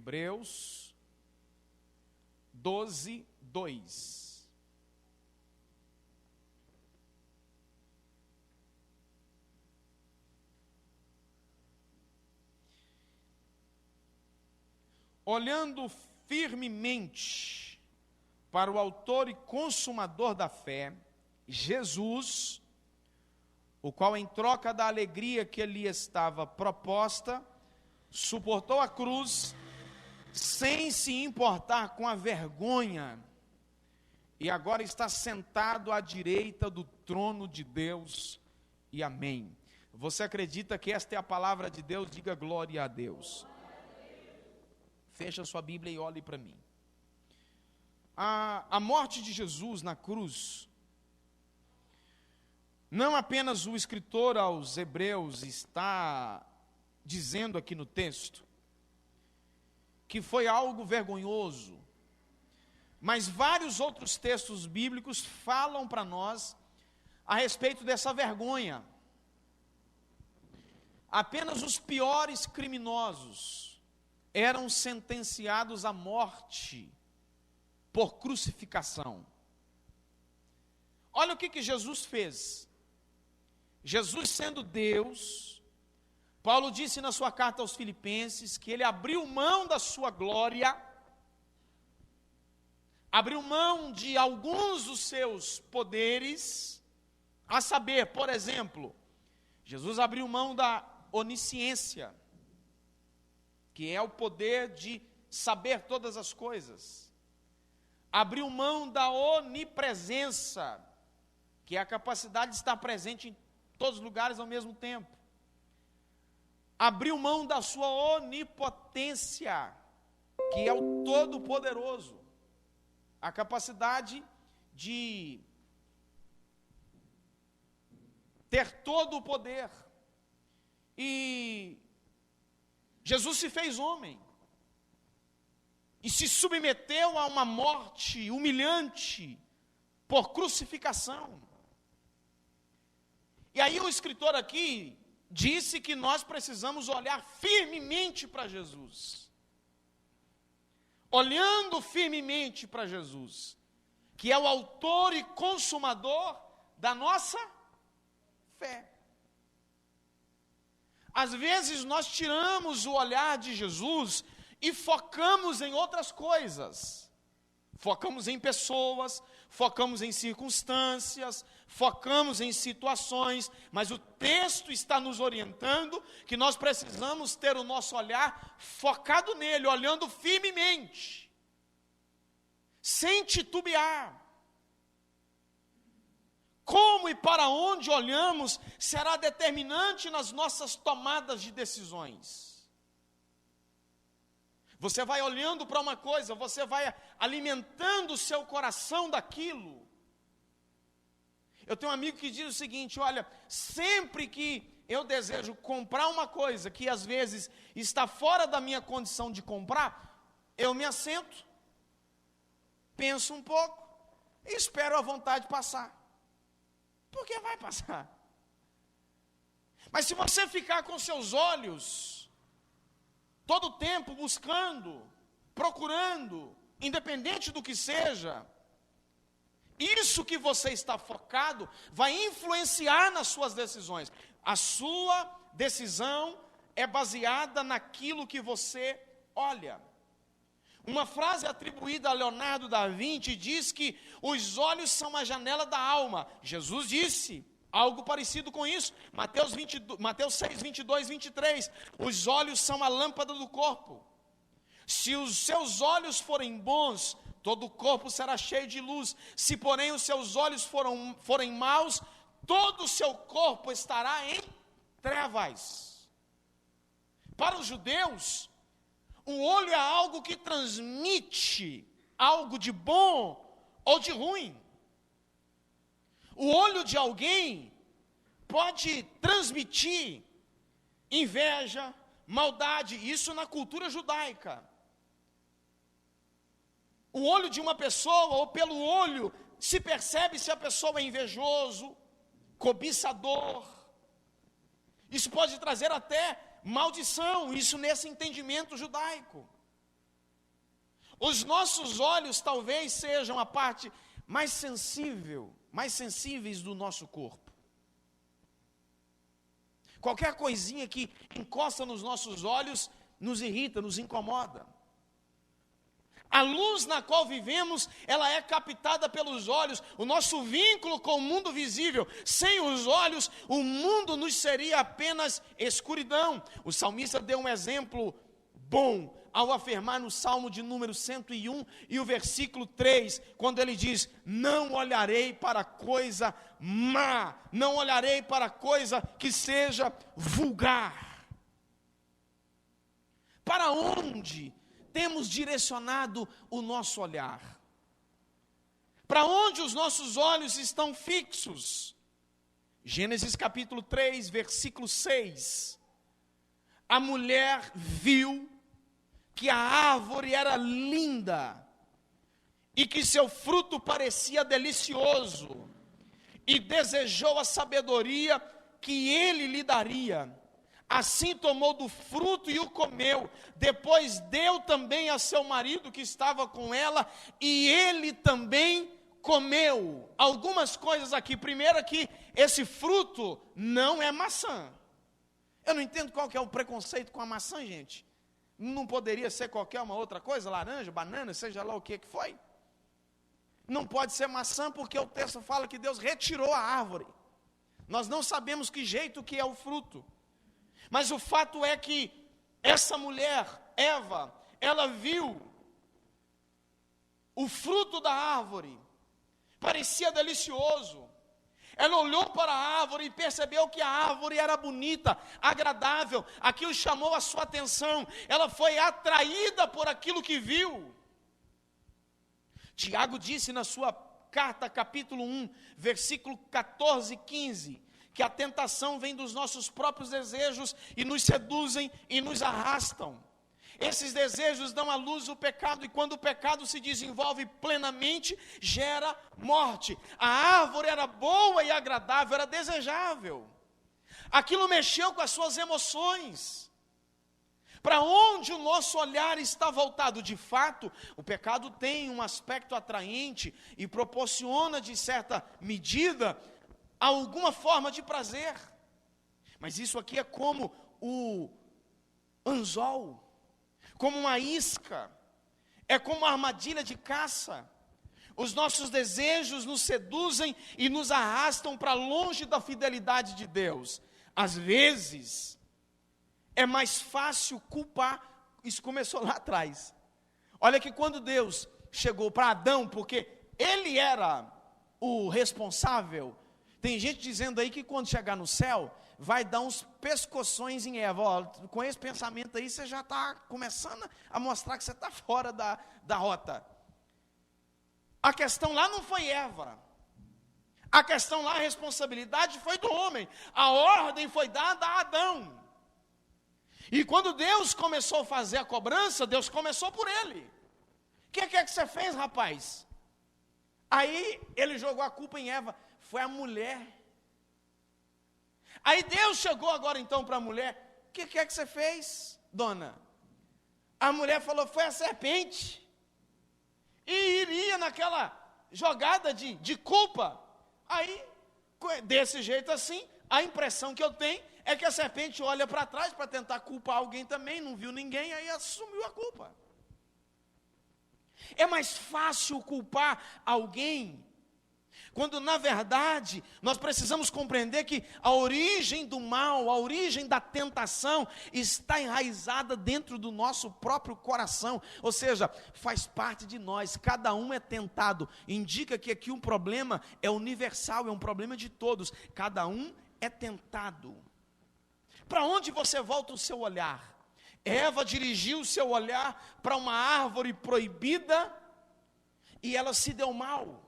Hebreus 12, 2. Olhando firmemente para o autor e consumador da fé, Jesus, o qual em troca da alegria que lhe estava proposta, suportou a cruz, sem se importar com a vergonha, e agora está sentado à direita do trono de Deus, e amém. Você acredita que esta é a palavra de Deus? Diga glória a Deus. Feche a sua Bíblia e olhe para mim. A morte de Jesus na cruz, não apenas o escritor aos Hebreus está dizendo aqui no texto, que foi algo vergonhoso, mas vários outros textos bíblicos falam para nós a respeito dessa vergonha. Apenas os piores criminosos eram sentenciados à morte por crucificação. Olha o que Jesus fez. Jesus, sendo Deus, Paulo disse na sua carta aos Filipenses que ele abriu mão da sua glória, abriu mão de alguns dos seus poderes, a saber, por exemplo, Jesus abriu mão da onisciência, que é o poder de saber todas as coisas. Abriu mão da onipresença, que é a capacidade de estar presente em todos os lugares ao mesmo tempo. Abriu mão da sua onipotência, que é o Todo-Poderoso, a capacidade de ter todo o poder. E Jesus se fez homem e se submeteu a uma morte humilhante por crucificação. E aí o escritor aqui disse que nós precisamos olhar firmemente para Jesus. Olhando firmemente para Jesus, que é o autor e consumador da nossa fé. Às vezes nós tiramos o olhar de Jesus e focamos em outras coisas. Focamos em pessoas, focamos em circunstâncias, focamos em situações, mas o texto está nos orientando que nós precisamos ter o nosso olhar focado nele, olhando firmemente, sem titubear. Como e para onde olhamos será determinante nas nossas tomadas de decisões. Você vai olhando para uma coisa, você vai alimentando o seu coração daquilo. Eu tenho um amigo que diz o seguinte: olha, sempre que eu desejo comprar uma coisa que às vezes está fora da minha condição de comprar, eu me assento, penso um pouco e espero a vontade passar. Porque vai passar. Mas se você ficar com seus olhos todo o tempo buscando, procurando, independente do que seja, isso que você está focado vai influenciar nas suas decisões. A sua decisão é baseada naquilo que você olha. Uma frase atribuída a Leonardo da Vinci diz que os olhos são a janela da alma. Jesus disse algo parecido com isso. Mateus 6, 22, 23. Os olhos são a lâmpada do corpo. Se os seus olhos forem bons, todo o corpo será cheio de luz. Se, porém, os seus olhos forem maus, todo o seu corpo estará em trevas. Para os judeus, o olho é algo que transmite algo de bom ou de ruim. O olho de alguém pode transmitir inveja, maldade, isso na cultura judaica. O olho de uma pessoa, ou pelo olho, se percebe se a pessoa é invejoso, cobiçador. Isso pode trazer até maldição, isso nesse entendimento judaico. Os nossos olhos talvez sejam a parte mais sensíveis do nosso corpo. Qualquer coisinha que encosta nos nossos olhos nos irrita, nos incomoda. A luz na qual vivemos, ela é captada pelos olhos. O nosso vínculo com o mundo visível, sem os olhos, o mundo nos seria apenas escuridão. O salmista deu um exemplo bom ao afirmar no Salmo de número 101 e o versículo 3, quando ele diz: não olharei para coisa má, não olharei para coisa que seja vulgar. Para onde temos direcionado o nosso olhar? Para onde os nossos olhos estão fixos? Gênesis capítulo 3, versículo 6. A mulher viu que a árvore era linda e que seu fruto parecia delicioso, e desejou a sabedoria que ele lhe daria. Assim tomou do fruto e o comeu. Depois deu também a seu marido que estava com ela, e ele também comeu. Algumas coisas aqui. Primeiro, que esse fruto não é maçã. Eu não entendo qual que é o preconceito com a maçã, gente. Não poderia ser qualquer uma outra coisa, laranja, banana, seja lá o que foi. Não pode ser maçã, porque o texto fala que Deus retirou a árvore. Nós não sabemos que jeito que é o fruto. Mas o fato é que essa mulher, Eva, ela viu o fruto da árvore, parecia delicioso. Ela olhou para a árvore e percebeu que a árvore era bonita, agradável. Aquilo chamou a sua atenção. Ela foi atraída por aquilo que viu. Tiago disse na sua carta, capítulo 1, versículo 14 e 15, que a tentação vem dos nossos próprios desejos e nos seduzem e nos arrastam. Esses desejos dão à luz o pecado, e quando o pecado se desenvolve plenamente, gera morte. A árvore era boa e agradável, era desejável. Aquilo mexeu com as suas emoções. Para onde o nosso olhar está voltado? De fato, o pecado tem um aspecto atraente e proporciona, de certa medida, alguma forma de prazer. Mas isso aqui é como o anzol, como uma isca, é como uma armadilha de caça. Os nossos desejos nos seduzem e nos arrastam para longe da fidelidade de Deus. Às vezes, é mais fácil culpar. Isso começou lá atrás. Olha que quando Deus chegou para Adão, porque ele era o responsável. Tem gente dizendo aí que quando chegar no céu, vai dar uns pescoções em Eva. Ó, com esse pensamento aí, você já está começando a mostrar que você está fora da rota. A questão lá não foi Eva. A questão lá, a responsabilidade foi do homem. A ordem foi dada a Adão. E quando Deus começou a fazer a cobrança, Deus começou por ele. O que é que você fez, rapaz? Aí ele jogou a culpa em Eva. Foi a mulher. Aí Deus chegou agora então para a mulher. O que é que você fez, dona? A mulher falou: foi a serpente. E iria naquela jogada de culpa. Aí, desse jeito assim, a impressão que eu tenho é que a serpente olha para trás para tentar culpar alguém também, não viu ninguém, aí assumiu a culpa. É mais fácil culpar alguém, quando na verdade nós precisamos compreender que a origem do mal, a origem da tentação está enraizada dentro do nosso próprio coração, ou seja, faz parte de nós, cada um é tentado. Indica que aqui um problema é universal, é um problema de todos, cada um é tentado. Para onde você volta o seu olhar? Eva dirigiu o seu olhar para uma árvore proibida e ela se deu mal.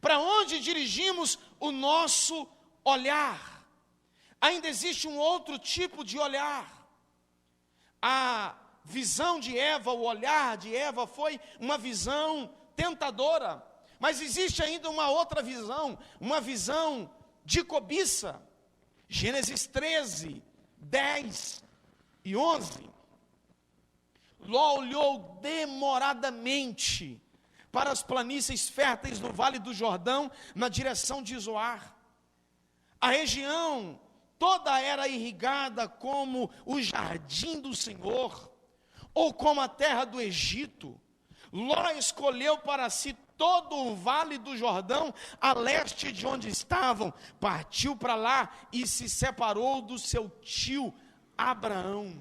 Para onde dirigimos o nosso olhar? Ainda existe um outro tipo de olhar. A visão de Eva, o olhar de Eva foi uma visão tentadora. Mas existe ainda uma outra visão, uma visão de cobiça. Gênesis 13, 10 e 11. Ló olhou demoradamente para as planícies férteis do Vale do Jordão, na direção de Zoar. A região toda era irrigada como o jardim do Senhor, ou como a terra do Egito. Ló escolheu para si todo o Vale do Jordão, a leste de onde estavam, partiu para lá e se separou do seu tio Abraão.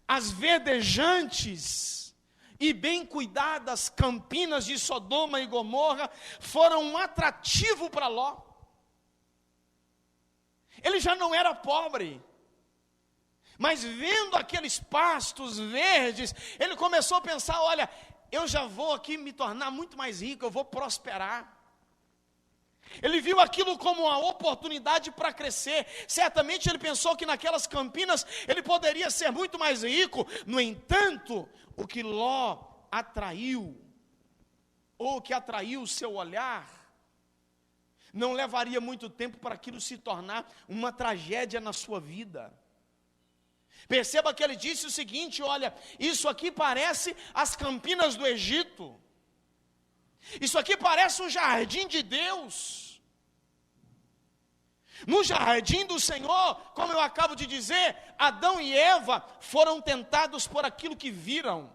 As verdejantes e bem cuidadas campinas de Sodoma e Gomorra foram um atrativo para Ló. Ele já não era pobre, mas vendo aqueles pastos verdes, ele começou a pensar, olha, eu já vou aqui me tornar muito mais rico, eu vou prosperar. Ele viu aquilo como uma oportunidade para crescer. Certamente ele pensou que naquelas campinas ele poderia ser muito mais rico. No entanto, o que Ló atraiu, ou que atraiu o seu olhar, não levaria muito tempo para aquilo se tornar uma tragédia na sua vida. Perceba que ele disse o seguinte, olha, isso aqui parece as campinas do Egito. Isso aqui parece um jardim de Deus. No jardim do Senhor, como eu acabo de dizer, Adão e Eva foram tentados por aquilo que viram.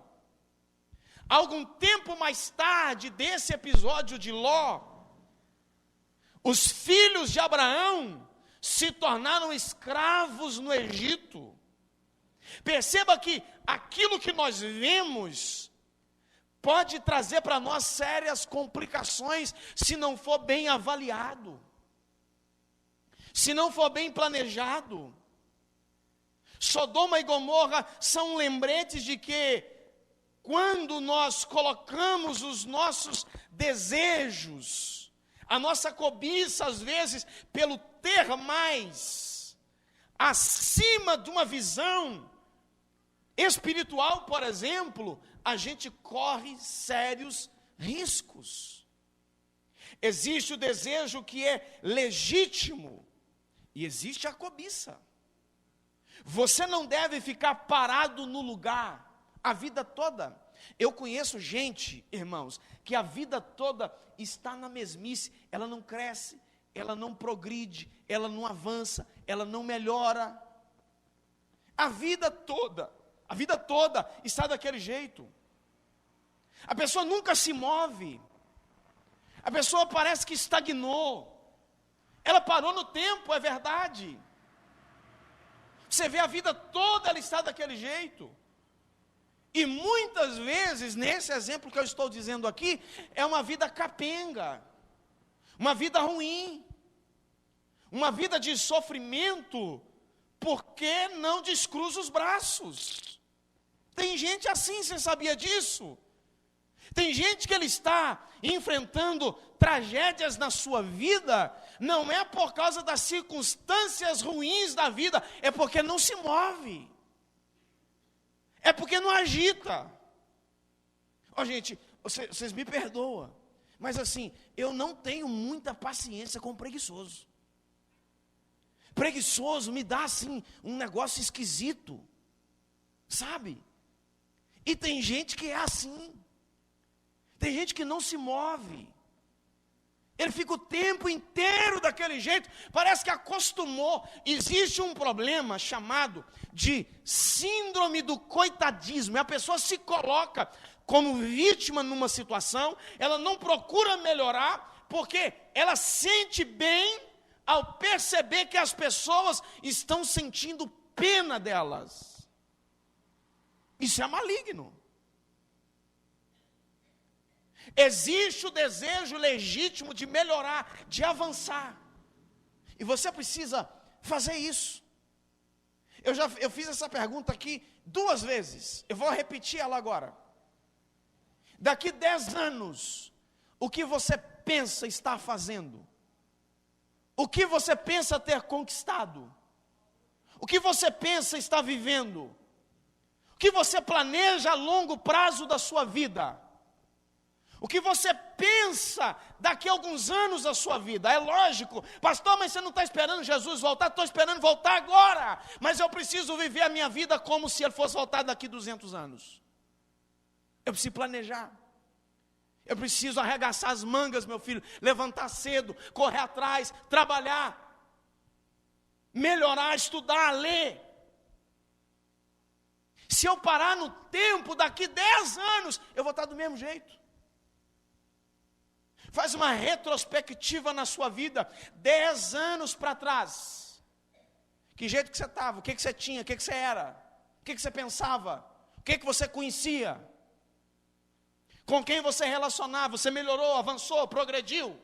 Algum tempo mais tarde desse episódio de Ló, os filhos de Abraão se tornaram escravos no Egito. Perceba que aquilo que nós vemos pode trazer para nós sérias complicações se não for bem avaliado, se não for bem planejado. Sodoma e Gomorra são lembretes de que quando nós colocamos os nossos desejos, a nossa cobiça às vezes pelo ter mais, acima de uma visão espiritual, por exemplo, a gente corre sérios riscos. Existe o desejo que é legítimo e existe a cobiça. Você não deve ficar parado no lugar a vida toda. Eu conheço gente, irmãos, que a vida toda está na mesmice, ela não cresce, ela não progride, ela não avança, ela não melhora. A vida toda está daquele jeito. A pessoa nunca se move. A pessoa parece que estagnou. Ela parou no tempo, é verdade. Você vê a vida toda, ela está daquele jeito. E muitas vezes, nesse exemplo que eu estou dizendo aqui, é uma vida capenga, uma vida ruim, uma vida de sofrimento, porque não descruza os braços. Tem gente assim, você sabia disso? Tem gente que ele está enfrentando tragédias na sua vida, não é por causa das circunstâncias ruins da vida, é porque não se move, é porque não agita. Ó, gente, vocês me perdoam, mas assim, eu não tenho muita paciência com preguiçoso. Preguiçoso me dá assim um negócio esquisito, sabe? E tem gente que é assim. Tem gente que não se move. Ele fica o tempo inteiro daquele jeito, parece que acostumou. Existe um problema chamado de síndrome do coitadismo. A pessoa se coloca como vítima numa situação, ela não procura melhorar, porque ela sente bem ao perceber que as pessoas estão sentindo pena delas. Isso é maligno. Existe o desejo legítimo de melhorar, de avançar. E você precisa fazer isso. Eu fiz essa pergunta aqui 2 vezes. Eu vou repetir ela agora. Daqui 10 anos, o que você pensa estar fazendo? O que você pensa ter conquistado? O que você pensa estar vivendo? O que você planeja a longo prazo da sua vida? O que você pensa daqui a alguns anos da sua vida. É lógico, pastor, mas você não está esperando Jesus voltar? Estou esperando voltar agora, mas eu preciso viver a minha vida como se ele fosse voltar daqui 200 anos. Eu preciso planejar. Eu preciso arregaçar as mangas, meu filho, levantar cedo, correr atrás, trabalhar, melhorar, estudar, ler. Se eu parar no tempo, daqui 10 anos, eu vou estar do mesmo jeito. Faz uma retrospectiva na sua vida, 10 anos para trás. Que jeito que você estava, o que você tinha, o que você era, o que você pensava, o que você conhecia, com quem você relacionava, você melhorou, avançou, progrediu,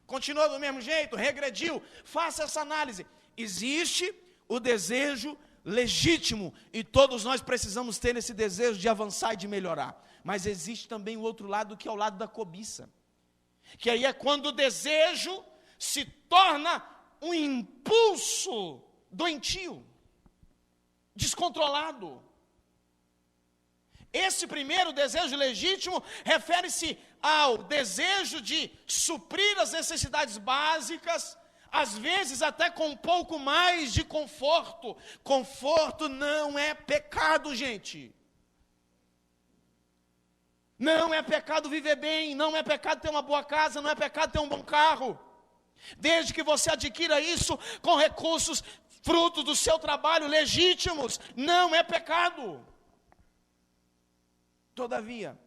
continuou do mesmo jeito, regrediu. Faça essa análise. Existe o desejo legítimo, e todos nós precisamos ter esse desejo de avançar e de melhorar. Mas existe também o outro lado, que é o lado da cobiça. Que aí é quando o desejo se torna um impulso doentio, descontrolado. Esse primeiro desejo legítimo refere-se ao desejo de suprir as necessidades básicas, às vezes até com um pouco mais de conforto. Conforto não é pecado, gente. Não é pecado viver bem, não é pecado ter uma boa casa, não é pecado ter um bom carro. Desde que você adquira isso com recursos, fruto do seu trabalho, legítimos, não é pecado. Todavia,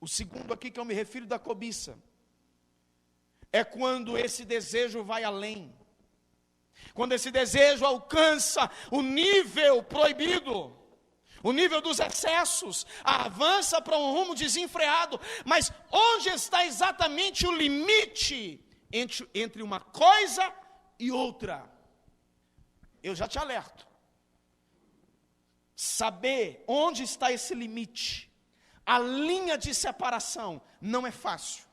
o segundo aqui que eu me refiro da cobiça, é quando esse desejo vai além. Quando esse desejo alcança o nível proibido, o nível dos excessos, avança para um rumo desenfreado. Mas onde está exatamente o limite entre uma coisa e outra? Eu já te alerto. Saber onde está esse limite, a linha de separação, não é fácil.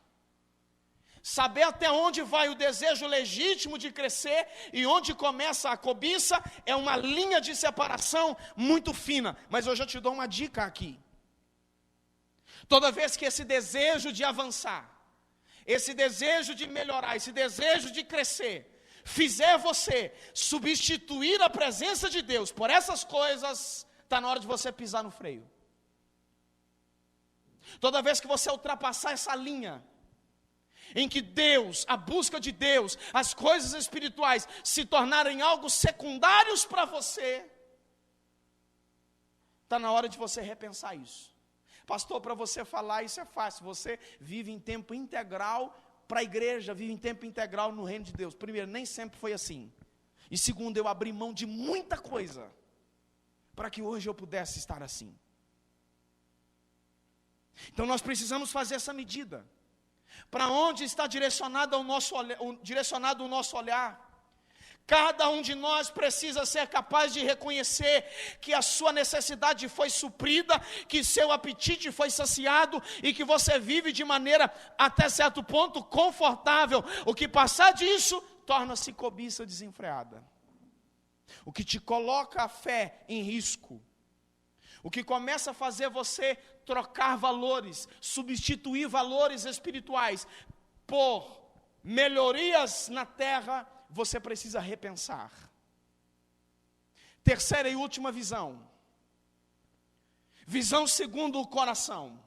Saber até onde vai o desejo legítimo de crescer e onde começa a cobiça é uma linha de separação muito fina. Mas eu já te dou uma dica aqui. Toda vez que esse desejo de avançar, esse desejo de melhorar, esse desejo de crescer, fizer você substituir a presença de Deus por essas coisas, está na hora de você pisar no freio. Toda vez que você ultrapassar essa linha, em que Deus, a busca de Deus, as coisas espirituais se tornarem algo secundários para você, está na hora de você repensar isso. Pastor, para você falar isso é fácil, você vive em tempo integral para a igreja, vive em tempo integral no reino de Deus. Primeiro, nem sempre foi assim. E segundo, eu abri mão de muita coisa para que hoje eu pudesse estar assim. Então nós precisamos fazer essa medida. Para onde está direcionado o nosso olhar? Cada um de nós precisa ser capaz de reconhecer que a sua necessidade foi suprida, que seu apetite foi saciado e que você vive de maneira, até certo ponto, confortável. O que passar disso, torna-se cobiça desenfreada. O que te coloca a fé em risco. O que começa a fazer você trocar valores, substituir valores espirituais por melhorias na terra, você precisa repensar. Terceira e última visão. Visão segundo o coração.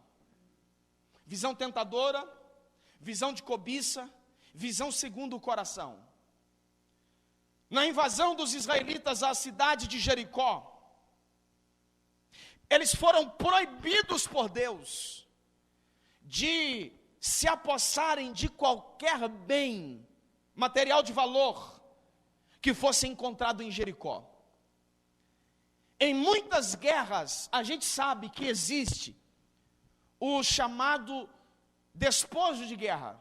Visão tentadora, visão de cobiça, visão segundo o coração. Na invasão dos israelitas à cidade de Jericó, eles foram proibidos por Deus de se apossarem de qualquer bem, material de valor, que fosse encontrado em Jericó. Em muitas guerras, a gente sabe que existe o chamado despojo de guerra.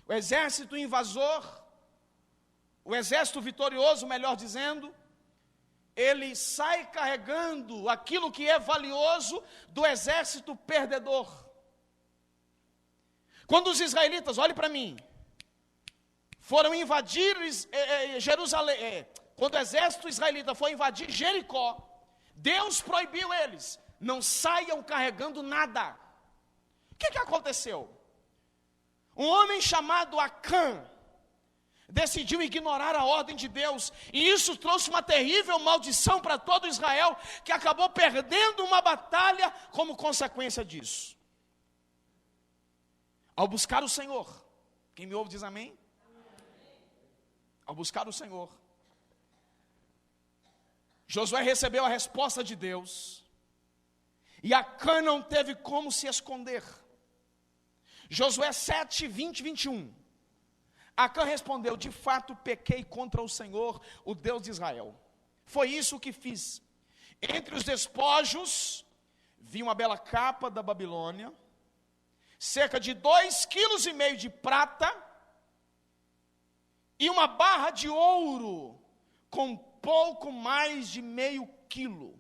O exército invasor, o exército vitorioso, melhor dizendo, ele sai carregando aquilo que é valioso do exército perdedor. Quando os israelitas, olhe para mim, foram invadir Jerusalém, quando o exército israelita foi invadir Jericó, Deus proibiu eles, não saiam carregando nada. O que aconteceu? Um homem chamado Acã decidiu ignorar a ordem de Deus, e isso trouxe uma terrível maldição para todo Israel, que acabou perdendo uma batalha como consequência disso. Ao buscar o Senhor, quem me ouve diz amém? Ao buscar o Senhor, Josué recebeu a resposta de Deus, e Acã não teve como se esconder. Josué 7, 20 e 21. Acã respondeu: de fato pequei contra o Senhor, o Deus de Israel. Foi isso que fiz. Entre os despojos, vi uma bela capa da Babilônia, cerca de 2,5 quilos de prata, e uma barra de ouro, com pouco mais de meio quilo.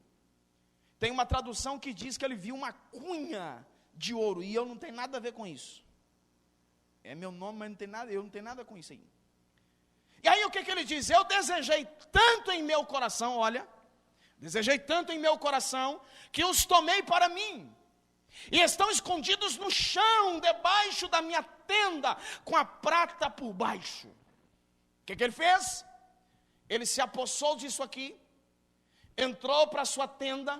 Tem uma tradução que diz que ele viu uma cunha de ouro, e eu não tenho nada a ver com isso. É meu nome, mas não tem nada, eu não tenho nada com isso aí. E aí o que ele diz? Eu desejei tanto em meu coração, olha, desejei tanto em meu coração, que os tomei para mim, e estão escondidos no chão, debaixo da minha tenda, com a prata por baixo. O que ele fez? Ele se apossou disso aqui, entrou para a sua tenda,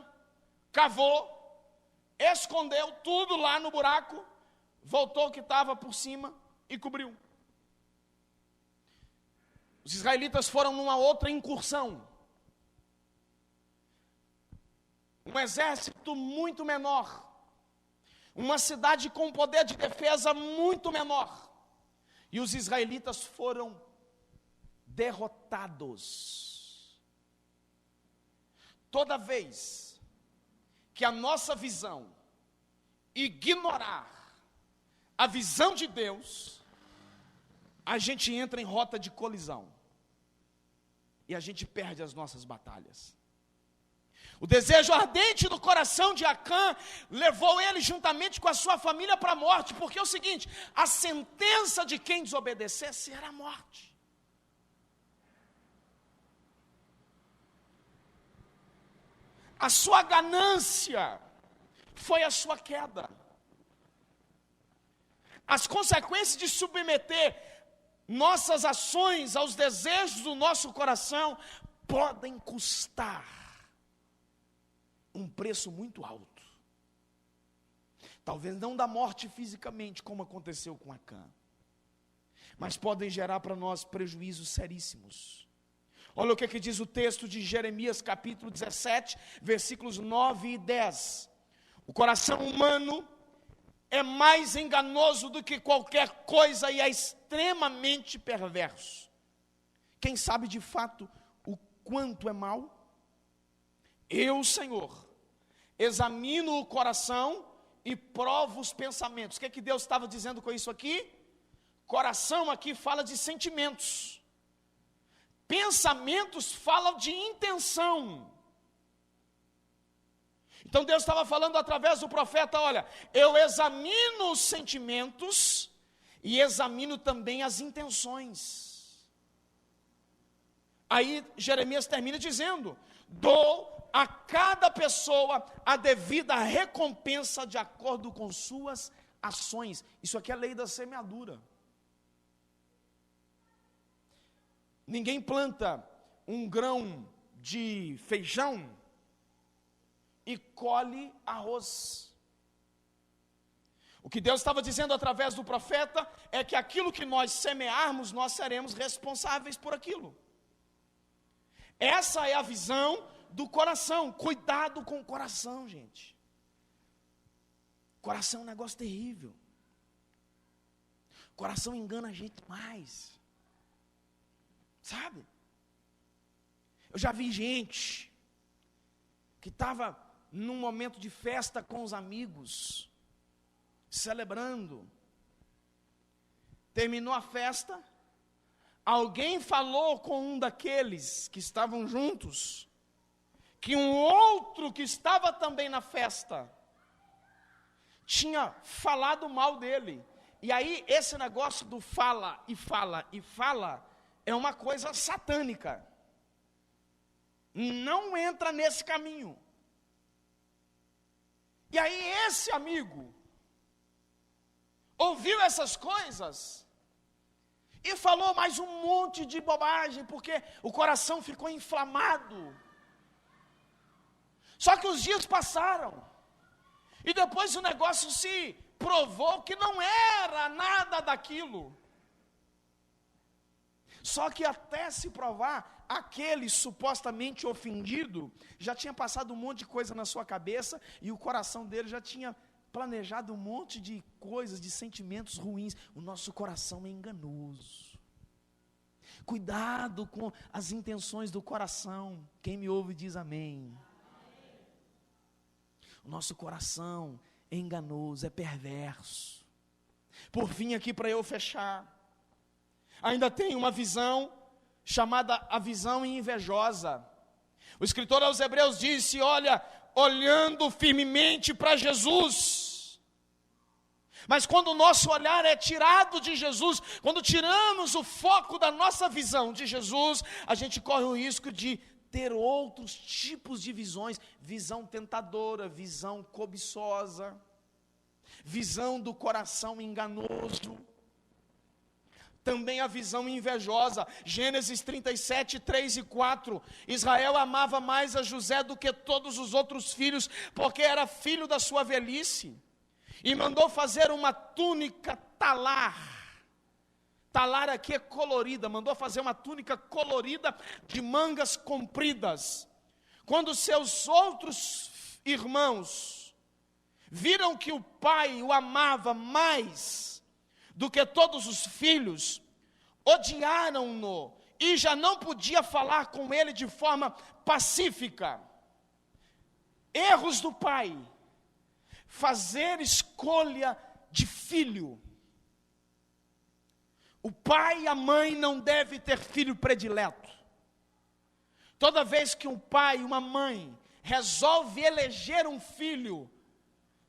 cavou, escondeu tudo lá no buraco, voltou o que estava por cima e cobriu. Os israelitas foram numa outra incursão. Um exército muito menor, uma cidade com poder de defesa muito menor, e os israelitas foram derrotados. Toda vez que a nossa visão ignorar a visão de Deus, a gente entra em rota de colisão e a gente perde as nossas batalhas. O desejo ardente do coração de Acã levou ele juntamente com a sua família para a morte, porque é o seguinte: a sentença de quem desobedecesse era a morte. A sua ganância foi a sua queda. As consequências de submeter nossas ações aos desejos do nosso coração podem custar um preço muito alto. Talvez não da morte fisicamente, como aconteceu com Acã, mas podem gerar para nós prejuízos seríssimos. Olha o que diz o texto de Jeremias capítulo 17, versículos 9 e 10. O coração humano é mais enganoso do que qualquer coisa e é extremamente perverso. Quem sabe de fato o quanto é mau? Eu, Senhor, examino o coração e provo os pensamentos. O que Deus estava dizendo com isso aqui? Coração aqui fala de sentimentos. Pensamentos falam de intenção. Então Deus estava falando através do profeta: olha, eu examino os sentimentos e examino também as intenções. Aí Jeremias termina dizendo: dou a cada pessoa a devida recompensa de acordo com suas ações. Isso aqui é a lei da semeadura. Ninguém planta um grão de feijão e colhe arroz. O que Deus estava dizendo através do profeta é que aquilo que nós semearmos, nós seremos responsáveis por aquilo. Essa é a visão do coração. Cuidado com o coração, gente. Coração é um negócio terrível. Coração engana a gente mais. Sabe? Eu já vi gente que estava num momento de festa com os amigos, celebrando. Terminou a festa, alguém falou com um daqueles que estavam juntos, que um outro que estava também na festa, tinha falado mal dele. E aí esse negócio do fala e fala e fala, é uma coisa satânica. Não entra nesse caminho. E aí esse amigo ouviu essas coisas e falou mais um monte de bobagem, porque o coração ficou inflamado. Só que os dias passaram, e depois o negócio se provou que não era nada daquilo. Só que até se provar, aquele supostamente ofendido já tinha passado um monte de coisa na sua cabeça, e o coração dele já tinha planejado um monte de coisas, de sentimentos ruins. O nosso coração é enganoso. Cuidado com as intenções do coração. Quem me ouve diz amém. O nosso coração é enganoso, é perverso. Por fim, aqui para eu fechar, ainda tem uma visão chamada a visão invejosa. O escritor aos Hebreus disse: olha, olhando firmemente para Jesus. Mas quando o nosso olhar é tirado de Jesus, quando tiramos o foco da nossa visão de Jesus, a gente corre o risco de ter outros tipos de visões, visão tentadora, visão cobiçosa, visão do coração enganoso, também a visão invejosa. Gênesis 37, 3 e 4, Israel amava mais a José do que todos os outros filhos, porque era filho da sua velhice, e mandou fazer uma túnica talar. Talar aqui é colorida, mandou fazer uma túnica colorida de mangas compridas. Quando seus outros irmãos viram que o pai o amava mais do que todos os filhos, odiaram-no e já não podia falar com ele de forma pacífica. Erros do pai: fazer escolha de filho. O pai e a mãe não devem ter filho predileto. Toda vez que um pai e uma mãe resolve eleger um filho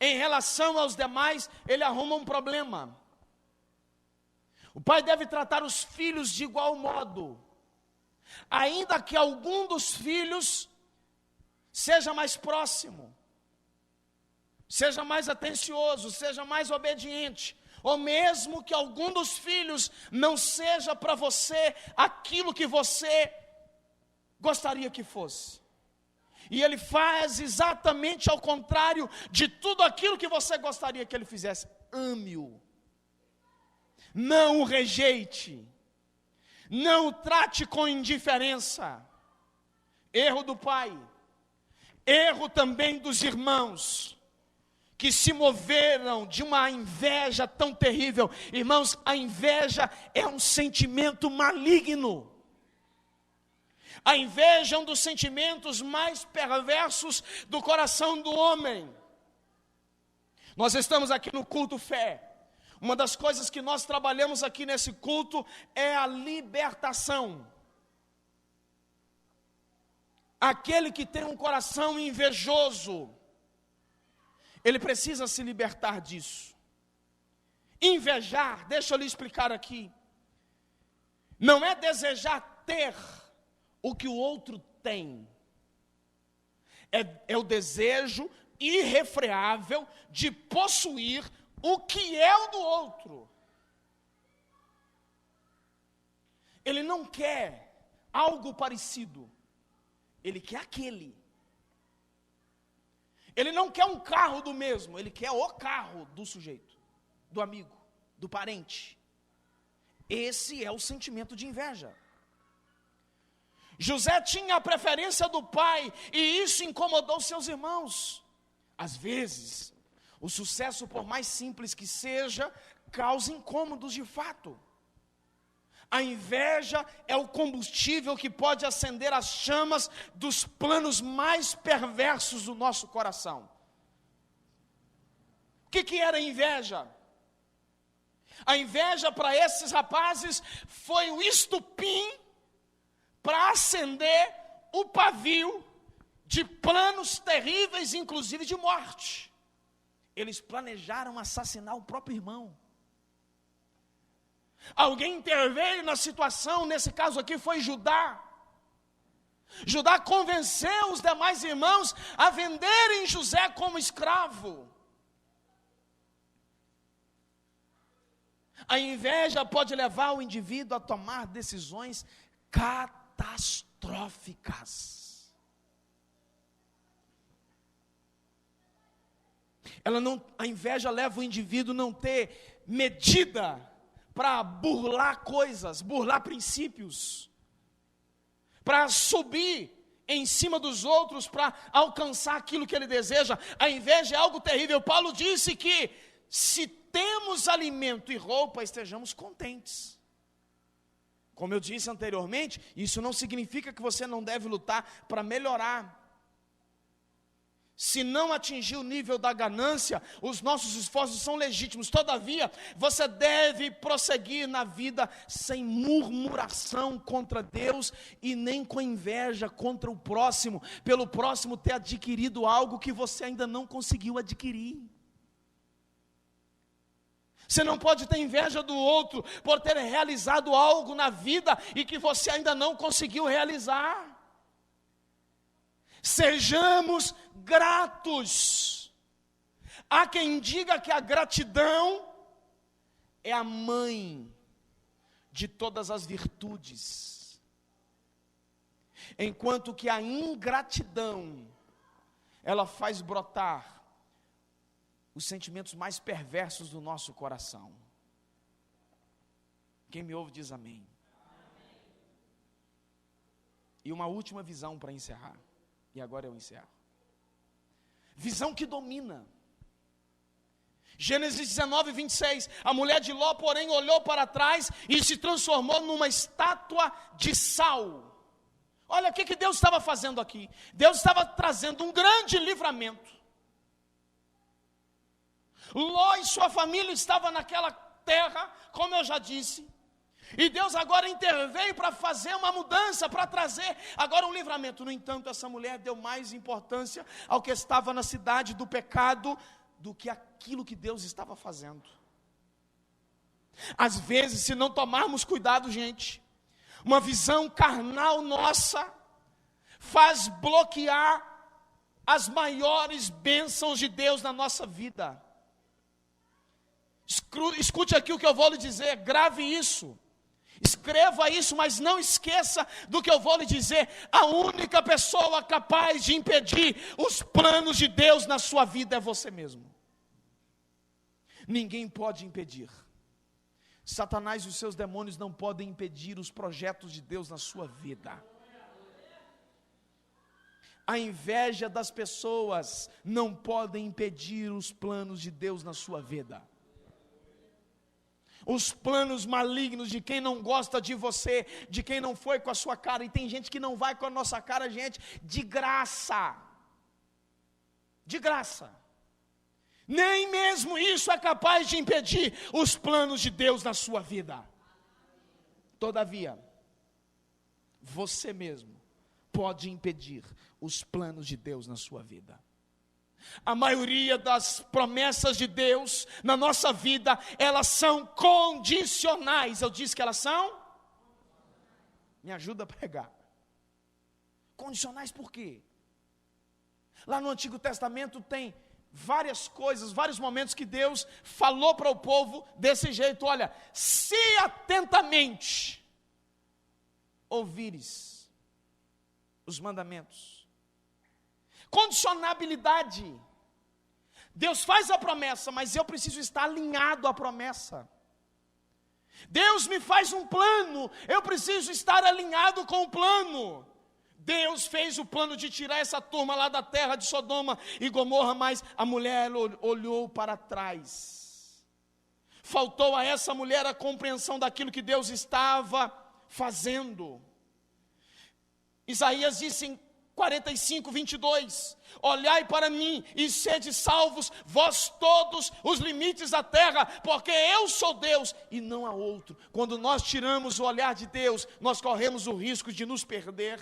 em relação aos demais, ele arruma um problema. O pai deve tratar os filhos de igual modo, ainda que algum dos filhos seja mais próximo, seja mais atencioso, seja mais obediente, ou mesmo que algum dos filhos não seja para você aquilo que você gostaria que fosse. E ele faz exatamente ao contrário de tudo aquilo que você gostaria que ele fizesse. Ame-o. Não o rejeite. Não o trate com indiferença. Erro do pai. Erro também dos irmãos, que se moveram de uma inveja tão terrível. Irmãos, a inveja é um sentimento maligno. A inveja é um dos sentimentos mais perversos do coração do homem. Nós estamos aqui no culto fé. Uma das coisas que nós trabalhamos aqui nesse culto é a libertação. Aquele que tem um coração invejoso, ele precisa se libertar disso. Invejar, deixa eu lhe explicar aqui, não é desejar ter o que o outro tem. É o desejo irrefreável de possuir o que é o do outro. Ele não quer algo parecido, ele quer aquele. Ele não quer um carro do mesmo, ele quer o carro do sujeito, do amigo, do parente. Esse é o sentimento de inveja. José tinha a preferência do pai, e isso incomodou seus irmãos. Às vezes, o sucesso, por mais simples que seja, causa incômodos de fato. A inveja é o combustível que pode acender as chamas dos planos mais perversos do nosso coração. O que era inveja? A inveja para esses rapazes foi o estupim para acender o pavio de planos terríveis, inclusive de morte. Eles planejaram assassinar o próprio irmão. Alguém interveio na situação, nesse caso aqui foi Judá. Judá convenceu os demais irmãos a venderem José como escravo. A inveja pode levar o indivíduo a tomar decisões catastróficas. A inveja leva o indivíduo a não ter medida para burlar coisas, burlar princípios, para subir em cima dos outros, para alcançar aquilo que ele deseja. A inveja é algo terrível. Paulo disse que se temos alimento e roupa, estejamos contentes. Como eu disse anteriormente, isso não significa que você não deve lutar para melhorar. Se não atingir o nível da ganância, os nossos esforços são legítimos. Todavia, você deve prosseguir na vida sem murmuração contra Deus e nem com inveja contra o próximo, pelo próximo ter adquirido algo que você ainda não conseguiu adquirir. Você não pode ter inveja do outro por ter realizado algo na vida e que você ainda não conseguiu realizar. Sejamos gratos. Há quem diga que a gratidão é a mãe de todas as virtudes, enquanto que a ingratidão, ela faz brotar os sentimentos mais perversos do nosso coração. Quem me ouve diz amém. E uma última visão para encerrar. E agora eu encerro. Visão que domina. Gênesis 19, 26. A mulher de Ló, porém, olhou para trás e se transformou numa estátua de sal. Olha o que Deus estava fazendo aqui. Deus estava trazendo um grande livramento. Ló e sua família estavam naquela terra, como eu já disse. E Deus agora interveio para fazer uma mudança, para trazer agora um livramento. No entanto, essa mulher deu mais importância ao que estava na cidade do pecado do que aquilo que Deus estava fazendo. Às vezes, se não tomarmos cuidado, gente, uma visão carnal nossa faz bloquear as maiores bênçãos de Deus na nossa vida. Escute aqui o que eu vou lhe dizer, grave isso. Escreva isso, mas não esqueça do que eu vou lhe dizer. A única pessoa capaz de impedir os planos de Deus na sua vida é você mesmo. Ninguém pode impedir. Satanás e os seus demônios não podem impedir os projetos de Deus na sua vida. A inveja das pessoas não pode impedir os planos de Deus na sua vida. Os planos malignos de quem não gosta de você, de quem não foi com a sua cara. E tem gente que não vai com a nossa cara, gente, de graça. De graça. Nem mesmo isso é capaz de impedir os planos de Deus na sua vida. Todavia, você mesmo pode impedir os planos de Deus na sua vida. A maioria das promessas de Deus na nossa vida, elas são condicionais. Eu disse que elas são? Me ajuda a pregar. Condicionais por quê? Lá no Antigo Testamento tem várias coisas, vários momentos que Deus falou para o povo desse jeito. Olha, se atentamente ouvires os mandamentos. Condicionabilidade. Deus faz a promessa, mas eu preciso estar alinhado à promessa. Deus me faz um plano, eu preciso estar alinhado com o plano. Deus fez o plano de tirar essa turma lá da terra de Sodoma e Gomorra, mas a mulher olhou para trás. Faltou a essa mulher a compreensão daquilo que Deus estava fazendo. Isaías disse em 45, 22, olhai para mim e sede salvos, vós todos os limites da terra, porque eu sou Deus e não há outro. Quando nós tiramos o olhar de Deus, nós corremos o risco de nos perder.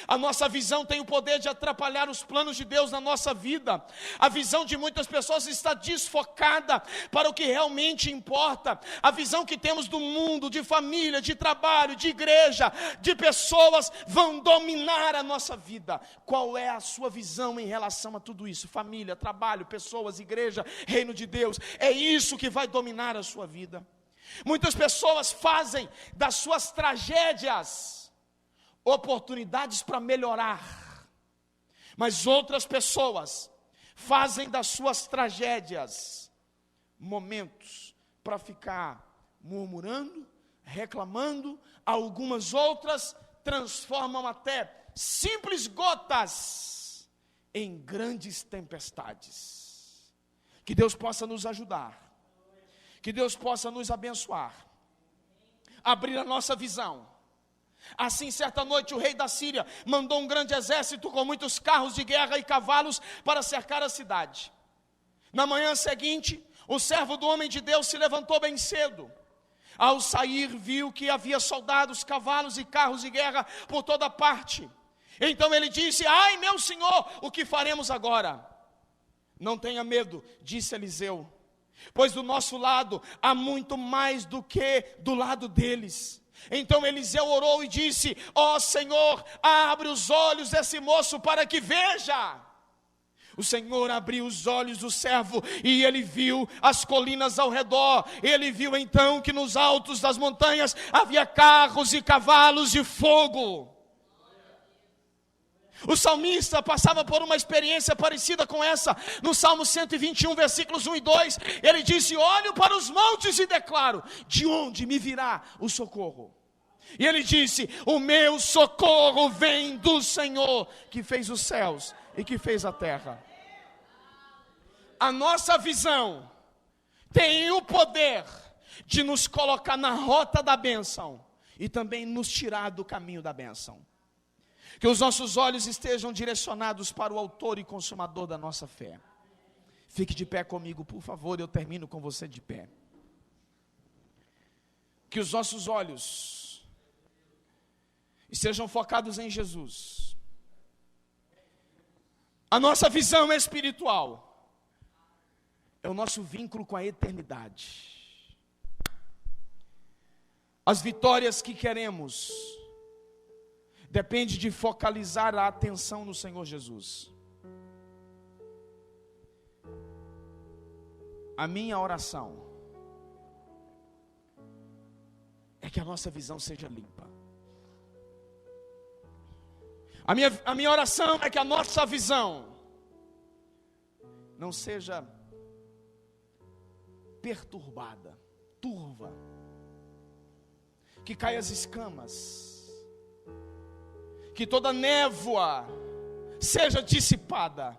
A nossa visão tem o poder de atrapalhar os planos de Deus na nossa vida. A visão de muitas pessoas está desfocada para o que realmente importa. A visão que temos do mundo, de família, de trabalho, de igreja, de pessoas, vão dominar a nossa vida. Qual é a sua visão em relação a tudo isso? Família, trabalho, pessoas, igreja, reino de Deus. É isso que vai dominar a sua vida. Muitas pessoas fazem das suas tragédias oportunidades para melhorar, mas outras pessoas fazem das suas tragédias momentos para ficar murmurando, reclamando. Algumas outras transformam até simples gotas em grandes tempestades. Que Deus possa nos ajudar, que Deus possa nos abençoar, abrir a nossa visão. Assim, certa noite, o rei da Síria mandou um grande exército com muitos carros de guerra e cavalos para cercar a cidade. Na manhã seguinte, o servo do homem de Deus se levantou bem cedo. Ao sair, viu que havia soldados, cavalos e carros de guerra por toda parte. Então ele disse: ai, meu senhor, o que faremos agora? Não tenha medo, disse Eliseu, pois do nosso lado há muito mais do que do lado deles. Então Eliseu orou e disse: ó Senhor, abre os olhos desse moço para que veja. O Senhor abriu os olhos do servo e ele viu as colinas ao redor. Ele viu então que nos altos das montanhas havia carros e cavalos de fogo. O salmista passava por uma experiência parecida com essa. No Salmo 121, versículos 1 e 2, ele disse: olho para os montes e declaro, de onde me virá o socorro? E ele disse: o meu socorro vem do Senhor, que fez os céus e que fez a terra. A nossa visão tem o poder de nos colocar na rota da bênção e também nos tirar do caminho da bênção. Que os nossos olhos estejam direcionados para o autor e consumador da nossa fé. Fique de pé comigo, por favor, eu termino com você de pé. Que os nossos olhos estejam focados em Jesus. A nossa visão espiritual é o nosso vínculo com a eternidade. As vitórias que queremos depende de focalizar a atenção no Senhor Jesus. A minha oração é que a nossa visão seja limpa. A minha oração é que a nossa visão não seja perturbada, turva, que caia as escamas, que toda névoa seja dissipada,